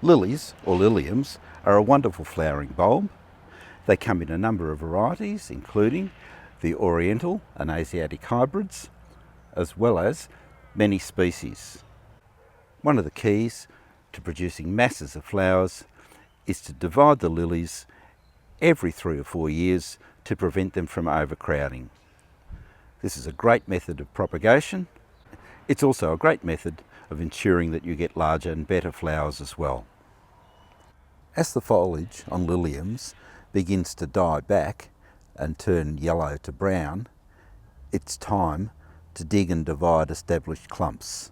Lilies, or Liliums, are a wonderful flowering bulb. They come in a number of varieties, including the Oriental and Asiatic hybrids, as well as many species. One of the keys to producing masses of flowers is to divide the lilies every 3 or 4 years to prevent them from overcrowding. This is a great method of propagation. It's also a great method of ensuring that you get larger and better flowers as well. As the foliage on Liliums begins to die back and turn yellow to brown, it's time to dig and divide established clumps.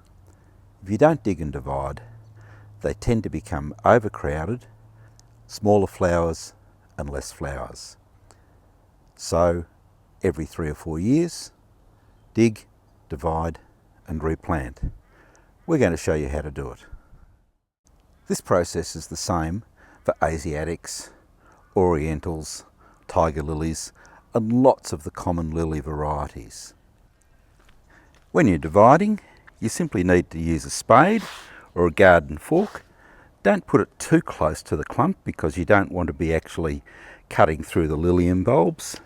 If you don't dig and divide, they tend to become overcrowded, smaller flowers and less flowers. So every 3 or 4 years, dig, divide and replant. We're going to show you how to do it. This process is the same for Asiatics, Orientals, tiger lilies and lots of the common lily varieties. When you're dividing, you simply need to use a spade or a garden fork. Don't put it too close to the clump because you don't want to be actually cutting through the Lilium bulbs.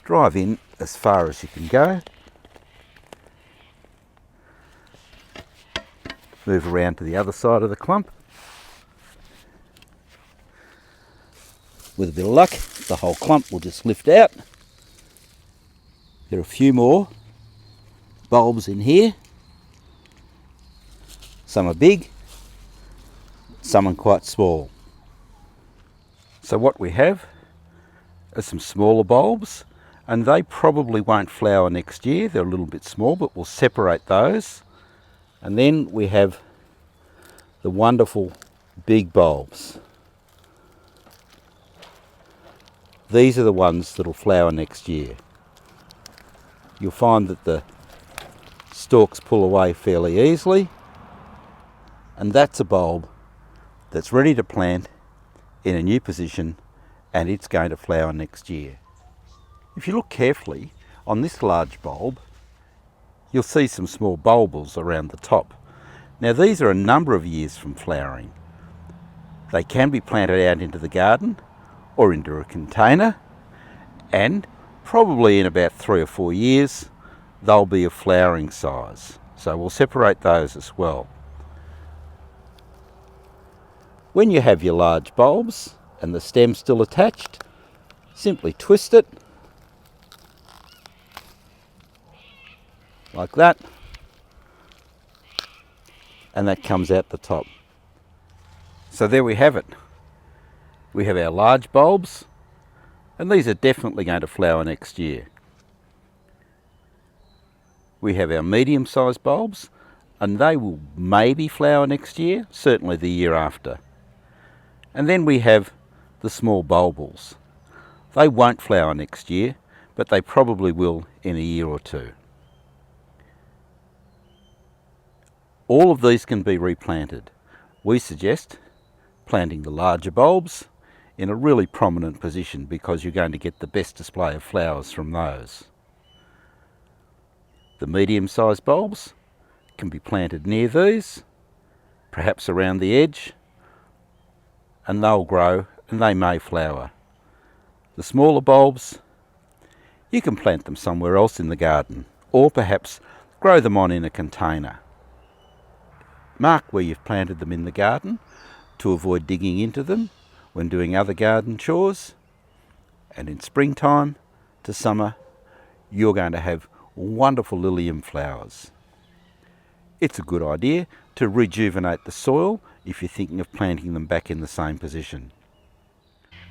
Drive in as far as you can go. Move around to the other side of the clump. With a bit of luck, the whole clump will just lift out. There are a few more bulbs in here. Some are big, some are quite small. So what we have are some smaller bulbs, and they probably won't flower next year. They're a little bit small, but we'll separate those. And then we have the wonderful big bulbs. These are the ones that will flower next year. You'll find that the stalks pull away fairly easily, and that's a bulb that's ready to plant in a new position, and it's going to flower next year. If you look carefully on this large bulb, you'll see some small bulbils around the top. Now these are a number of years from flowering. They can be planted out into the garden or into a container, and probably in about 3 or 4 years they'll be of flowering size. So we'll separate those as well. When you have your large bulbs and the stem still attached, simply twist it like that, and that comes out the top. So there we have it. We have our large bulbs, and these are definitely going to flower next year. We have our medium-sized bulbs, and they will maybe flower next year, certainly the year after. And then we have the small bulbils. They won't flower next year, but they probably will in a year or 2. All of these can be replanted. We suggest planting the larger bulbs in a really prominent position because you're going to get the best display of flowers from those. The medium-sized bulbs can be planted near these, perhaps around the edge, and they'll grow and they may flower. The smaller bulbs, you can plant them somewhere else in the garden, or perhaps grow them on in a container. Mark where you've planted them in the garden to avoid digging into them when doing other garden chores, and in springtime to summer you're going to have wonderful Lilium flowers. It's a good idea to rejuvenate the soil if you're thinking of planting them back in the same position.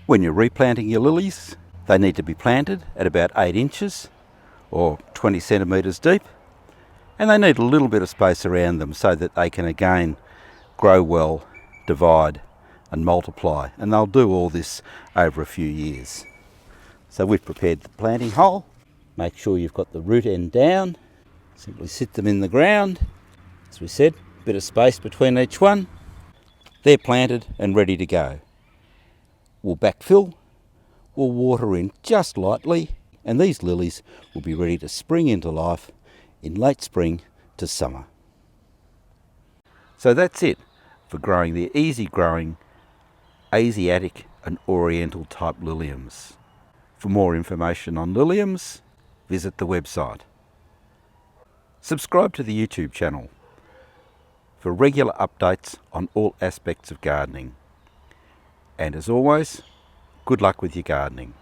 When you're replanting your lilies, they need to be planted at about 8 inches or 20 centimetres deep, and they need a little bit of space around them so that they can again grow well, divide and multiply, and they'll do all this over a few years. So we've prepared the planting hole. Make sure you've got the root end down. Simply sit them in the ground. As we said, a bit of space between each one. They're planted and ready to go. We'll backfill, we'll water in just lightly, and these lilies will be ready to spring into life in late spring to summer. So that's it for growing the easy growing Asiatic and Oriental type Liliums. For more information on Liliums, visit the website. Subscribe to the YouTube channel for regular updates on all aspects of gardening. And as always, good luck with your gardening.